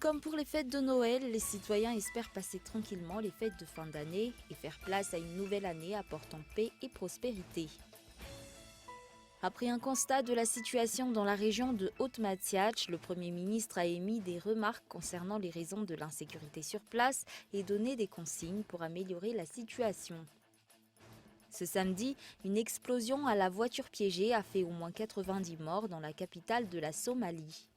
comme pour les fêtes de Noël, les citoyens espèrent passer tranquillement les fêtes de fin d'année et faire place à une nouvelle année apportant paix et prospérité. Après un constat de la situation dans la région de Haute-Matziach, le Premier ministre a émis des remarques concernant les raisons de l'insécurité sur place et donné des consignes pour améliorer la situation. Ce samedi, une explosion à la voiture piégée a fait au moins 90 morts dans la capitale de la Somalie.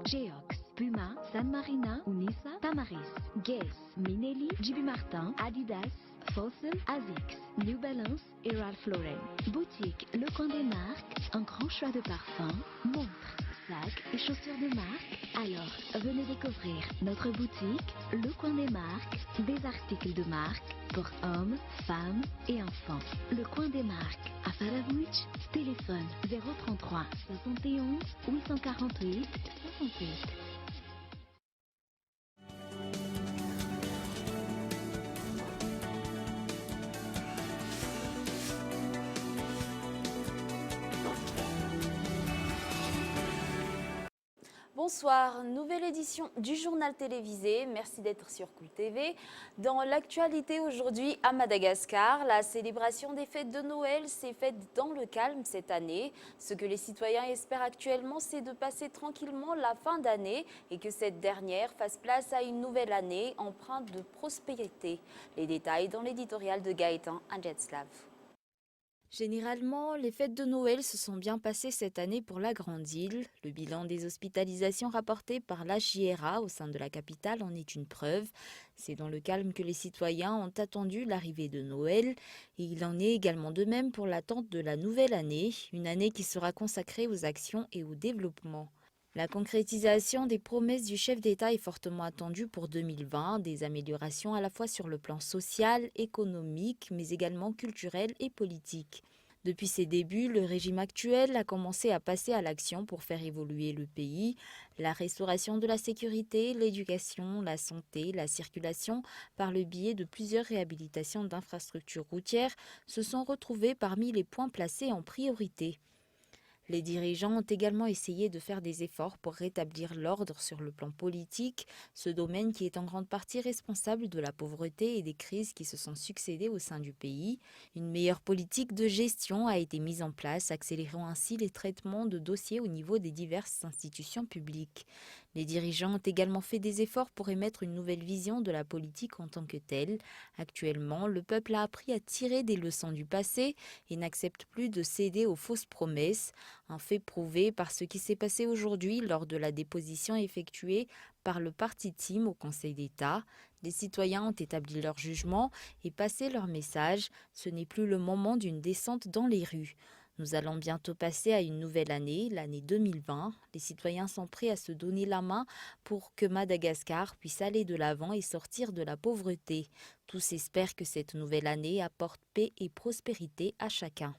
Geox, Puma, San Marina, Unisa, Tamaris, Guess, Minelli, JB Martin, Adidas, Fossil, Asics, New Balance et Ralph Lauren. Boutique Le Coin des Marques, un grand choix de parfums, montres, sacs et chaussures de marque. Alors, venez découvrir notre boutique Le Coin des Marques, des articles de marque pour hommes, femmes et enfants. Le Coin des Marques à Faravouch, téléphone 033 71 848 68. Bonsoir, nouvelle édition du journal télévisé. Merci d'être sur Cool TV. Dans l'actualité aujourd'hui à Madagascar, la célébration des fêtes de Noël s'est faite dans le calme cette année. Ce que les citoyens espèrent actuellement, c'est de passer tranquillement la fin d'année et que cette dernière fasse place à une nouvelle année empreinte de prospérité. Les détails dans l'éditorial de Gaëtan Andjetslav. Généralement, les fêtes de Noël se sont bien passées cette année pour la Grande Île. Le bilan des hospitalisations rapportées par l'HJRA au sein de la capitale en est une preuve. C'est dans le calme que les citoyens ont attendu l'arrivée de Noël. Et il en est également de même pour l'attente de la nouvelle année, une année qui sera consacrée aux actions et au développement. La concrétisation des promesses du chef d'État est fortement attendue pour 2020, des améliorations à la fois sur le plan social, économique, mais également culturel et politique. Depuis ses débuts, le régime actuel a commencé à passer à l'action pour faire évoluer le pays. La restauration de la sécurité, l'éducation, la santé, la circulation, par le biais de plusieurs réhabilitations d'infrastructures routières, se sont retrouvés parmi les points placés en priorité. Les dirigeants ont également essayé de faire des efforts pour rétablir l'ordre sur le plan politique, ce domaine qui est en grande partie responsable de la pauvreté et des crises qui se sont succédées au sein du pays. Une meilleure politique de gestion a été mise en place, accélérant ainsi les traitements de dossiers au niveau des diverses institutions publiques. Les dirigeants ont également fait des efforts pour émettre une nouvelle vision de la politique en tant que telle. Actuellement, le peuple a appris à tirer des leçons du passé et n'accepte plus de céder aux fausses promesses. Un fait prouvé par ce qui s'est passé aujourd'hui lors de la déposition effectuée par le parti Team au Conseil d'État. Les citoyens ont établi leur jugement et passé leur message. Ce n'est plus le moment d'une descente dans les rues. Nous allons bientôt passer à une nouvelle année, l'année 2020. Les citoyens sont prêts à se donner la main pour que Madagascar puisse aller de l'avant et sortir de la pauvreté. Tous espèrent que cette nouvelle année apporte paix et prospérité à chacun.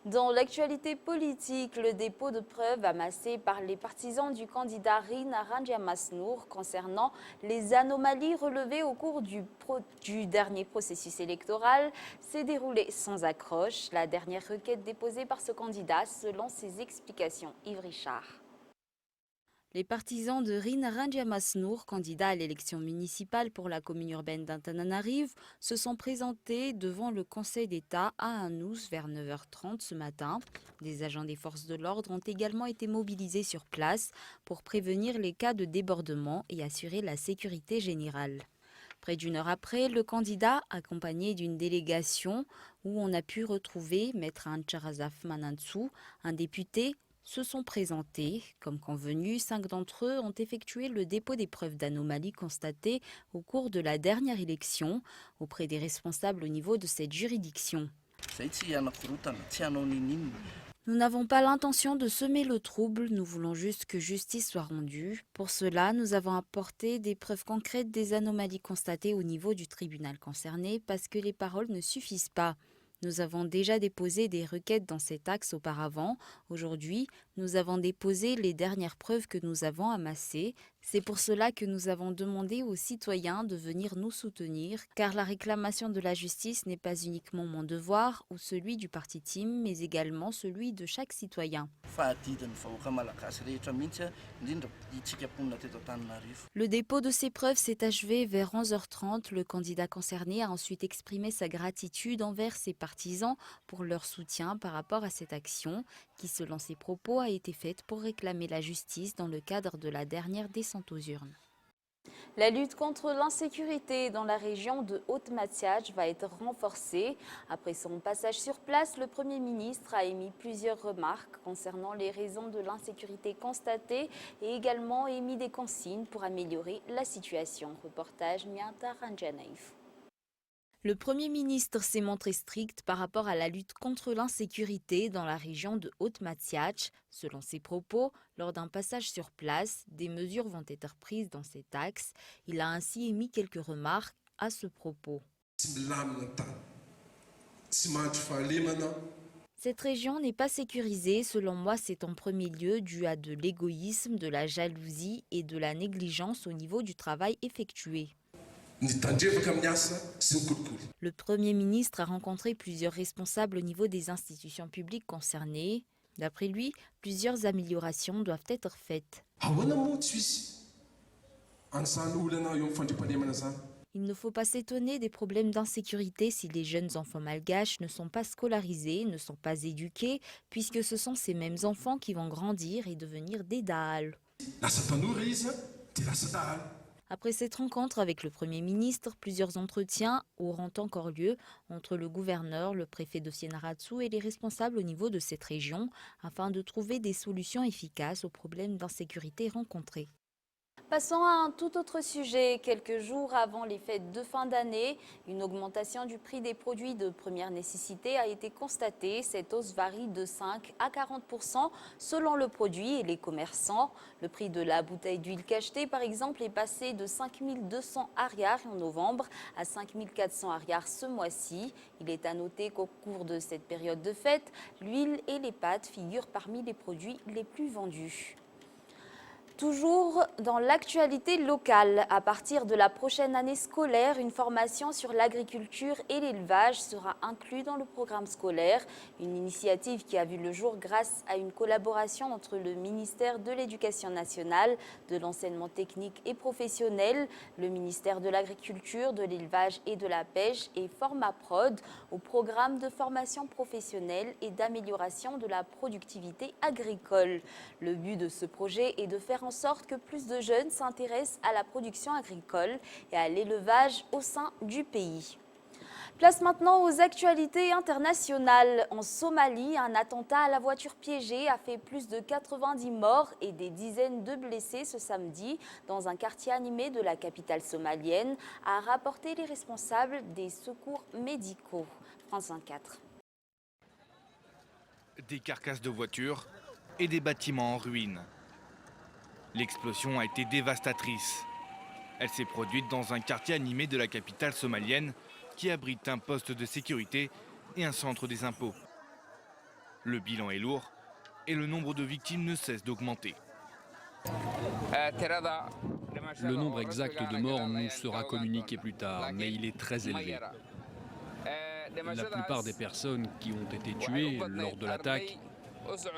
Dans l'actualité politique, le dépôt de preuves amassées par les partisans du candidat Rina Ranjamasnour concernant les anomalies relevées au cours du dernier processus électoral s'est déroulé sans accroche. La dernière requête déposée par ce candidat selon ses explications. Yves Richard. Les partisans de Rina Ranjamasnour, candidat à l'élection municipale pour la commune urbaine d'Antananarive, se sont présentés devant le Conseil d'État à Anous vers 9h30 ce matin. Des agents des forces de l'ordre ont également été mobilisés sur place pour prévenir les cas de débordement et assurer la sécurité générale. Près d'une heure après, le candidat, accompagné d'une délégation où on a pu retrouver Maître Ancharazaf Manantsou, un député, se sont présentés. Comme convenu, 5 d'entre eux ont effectué le dépôt des preuves d'anomalies constatées au cours de la dernière élection auprès des responsables au niveau de cette juridiction. Nous n'avons pas l'intention de semer le trouble, nous voulons juste que justice soit rendue. Pour cela, nous avons apporté des preuves concrètes des anomalies constatées au niveau du tribunal concerné parce que les paroles ne suffisent pas. Nous avons déjà déposé des requêtes dans cet axe auparavant. Aujourd'hui, nous avons déposé les dernières preuves que nous avons amassées. C'est pour cela que nous avons demandé aux citoyens de venir nous soutenir, car la réclamation de la justice n'est pas uniquement mon devoir ou celui du parti Team, mais également celui de chaque citoyen. Le dépôt de ces preuves s'est achevé vers 11h30. Le candidat concerné a ensuite exprimé sa gratitude envers ses partisans pour leur soutien par rapport à cette action, qui selon ses propos a été faite pour réclamer la justice dans le cadre de la dernière descente aux urnes. La lutte contre l'insécurité dans la région de Haute-Mathiach va être renforcée. Après son passage sur place, le Premier ministre a émis plusieurs remarques concernant les raisons de l'insécurité constatée et également émis des consignes pour améliorer la situation. Reportage Mianta Ranjanaïf. Le Premier ministre s'est montré strict par rapport à la lutte contre l'insécurité dans la région de Haute-Mathiach. Selon ses propos, lors d'un passage sur place, des mesures vont être prises dans cet axe. Il a ainsi émis quelques remarques à ce propos. Cette région n'est pas sécurisée. Selon moi, c'est en premier lieu dû à de l'égoïsme, de la jalousie et de la négligence au niveau du travail effectué. Le Premier ministre a rencontré plusieurs responsables au niveau des institutions publiques concernées. D'après lui, plusieurs améliorations doivent être faites. Il ne faut pas s'étonner des problèmes d'insécurité si les jeunes enfants malgaches ne sont pas scolarisés, ne sont pas éduqués, puisque ce sont ces mêmes enfants qui vont grandir et devenir des Dahal. Après cette rencontre avec le Premier ministre, plusieurs entretiens auront encore lieu entre le gouverneur, le préfet de Sienaratsu et les responsables au niveau de cette région afin de trouver des solutions efficaces aux problèmes d'insécurité rencontrés. Passons à un tout autre sujet. Quelques jours avant les fêtes de fin d'année, une augmentation du prix des produits de première nécessité a été constatée. Cette hausse varie de 5 à 40% selon le produit et les commerçants. Le prix de la bouteille d'huile cachetée, par exemple, est passé de 5 200 ariars en novembre à 5 400 ariars ce mois-ci. Il est à noter qu'au cours de cette période de fête, l'huile et les pâtes figurent parmi les produits les plus vendus. Toujours dans l'actualité locale, à partir de la prochaine année scolaire, une formation sur l'agriculture et l'élevage sera inclue dans le programme scolaire. Une initiative qui a vu le jour grâce à une collaboration entre le ministère de l'Éducation nationale, de l'enseignement technique et professionnel, le ministère de l'Agriculture, de l'élevage et de la pêche et Formaprod au programme de formation professionnelle et d'amélioration de la productivité agricole. Le but de ce projet est de faire en sorte que plus de jeunes s'intéressent à la production agricole et à l'élevage au sein du pays. Place maintenant aux actualités internationales. En Somalie, un attentat à la voiture piégée a fait plus de 90 morts et des dizaines de blessés ce samedi dans un quartier animé de la capitale somalienne, a rapporté les responsables des secours médicaux. France 24. Des carcasses de voitures et des bâtiments en ruine. L'explosion a été dévastatrice. Elle s'est produite dans un quartier animé de la capitale somalienne qui abrite un poste de sécurité et un centre des impôts. Le bilan est lourd et le nombre de victimes ne cesse d'augmenter. Le nombre exact de morts nous sera communiqué plus tard, mais il est très élevé. La plupart des personnes qui ont été tuées lors de l'attaque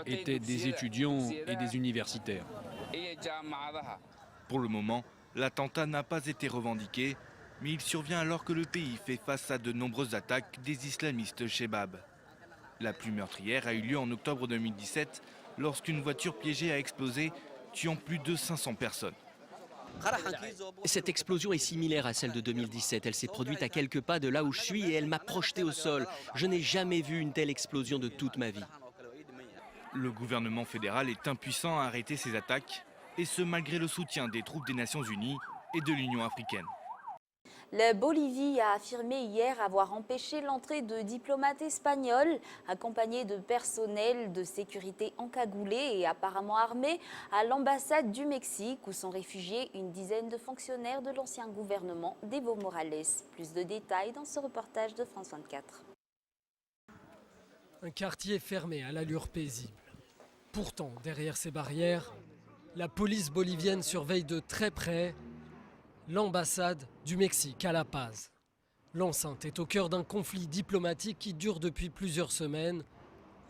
étaient des étudiants et des universitaires. Pour le moment, l'attentat n'a pas été revendiqué, mais il survient alors que le pays fait face à de nombreuses attaques des islamistes Shebab. La plus meurtrière a eu lieu en octobre 2017, lorsqu'une voiture piégée a explosé, tuant plus de 500 personnes. Cette explosion est similaire à celle de 2017. Elle s'est produite à quelques pas de là où je suis et elle m'a projeté au sol. Je n'ai jamais vu une telle explosion de toute ma vie. Le gouvernement fédéral est impuissant à arrêter ces attaques, et ce malgré le soutien des troupes des Nations Unies et de l'Union africaine. La Bolivie a affirmé hier avoir empêché l'entrée de diplomates espagnols accompagnés de personnel de sécurité encagoulés et apparemment armés à l'ambassade du Mexique où sont réfugiés une dizaine de fonctionnaires de l'ancien gouvernement d'Evo Morales. Plus de détails dans ce reportage de France 24. Un quartier fermé à l'allure paisible. Pourtant, derrière ces barrières, la police bolivienne surveille de très près l'ambassade du Mexique à La Paz. L'enceinte est au cœur d'un conflit diplomatique qui dure depuis plusieurs semaines.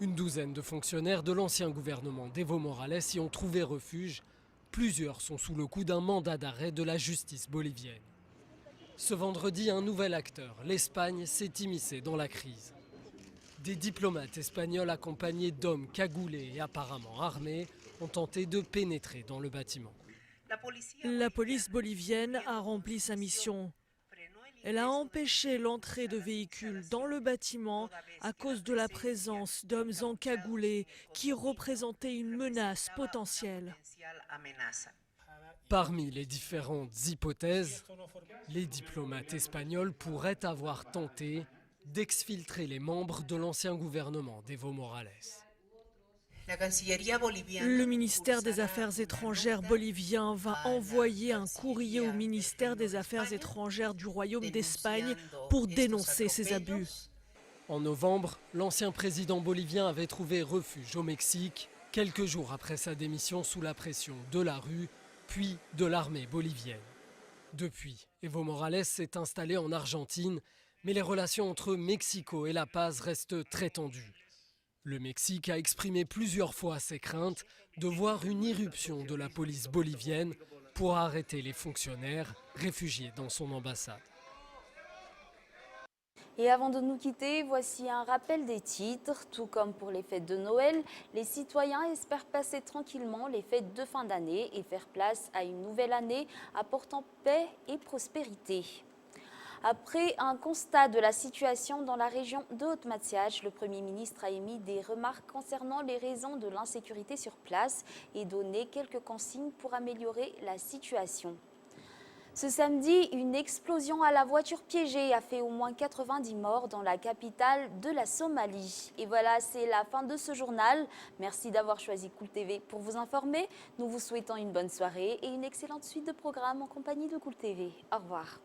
Une douzaine de fonctionnaires de l'ancien gouvernement d'Evo Morales y ont trouvé refuge. Plusieurs sont sous le coup d'un mandat d'arrêt de la justice bolivienne. Ce vendredi, un nouvel acteur, l'Espagne, s'est immiscé dans la crise. Des diplomates espagnols accompagnés d'hommes cagoulés et apparemment armés ont tenté de pénétrer dans le bâtiment. La police bolivienne a rempli sa mission. Elle a empêché l'entrée de véhicules dans le bâtiment à cause de la présence d'hommes encagoulés qui représentaient une menace potentielle. Parmi les différentes hypothèses, les diplomates espagnols pourraient avoir tenté d'exfiltrer les membres de l'ancien gouvernement d'Evo Morales. Le ministère des Affaires étrangères bolivien va envoyer un courrier au ministère des Affaires étrangères du Royaume d'Espagne pour dénoncer ces abus. En novembre, l'ancien président bolivien avait trouvé refuge au Mexique, quelques jours après sa démission sous la pression de la rue, puis de l'armée bolivienne. Depuis, Evo Morales s'est installé en Argentine, mais les relations entre Mexico et La Paz restent très tendues. Le Mexique a exprimé plusieurs fois ses craintes de voir une irruption de la police bolivienne pour arrêter les fonctionnaires réfugiés dans son ambassade. Et avant de nous quitter, voici un rappel des titres. Tout comme pour les fêtes de Noël, les citoyens espèrent passer tranquillement les fêtes de fin d'année et faire place à une nouvelle année apportant paix et prospérité. Après un constat de la situation dans la région de Haute-Mathiache, le Premier ministre a émis des remarques concernant les raisons de l'insécurité sur place et donné quelques consignes pour améliorer la situation. Ce samedi, une explosion à la voiture piégée a fait au moins 90 morts dans la capitale de la Somalie. Et voilà, c'est la fin de ce journal. Merci d'avoir choisi Cool TV pour vous informer. Nous vous souhaitons une bonne soirée et une excellente suite de programmes en compagnie de Cool TV. Au revoir.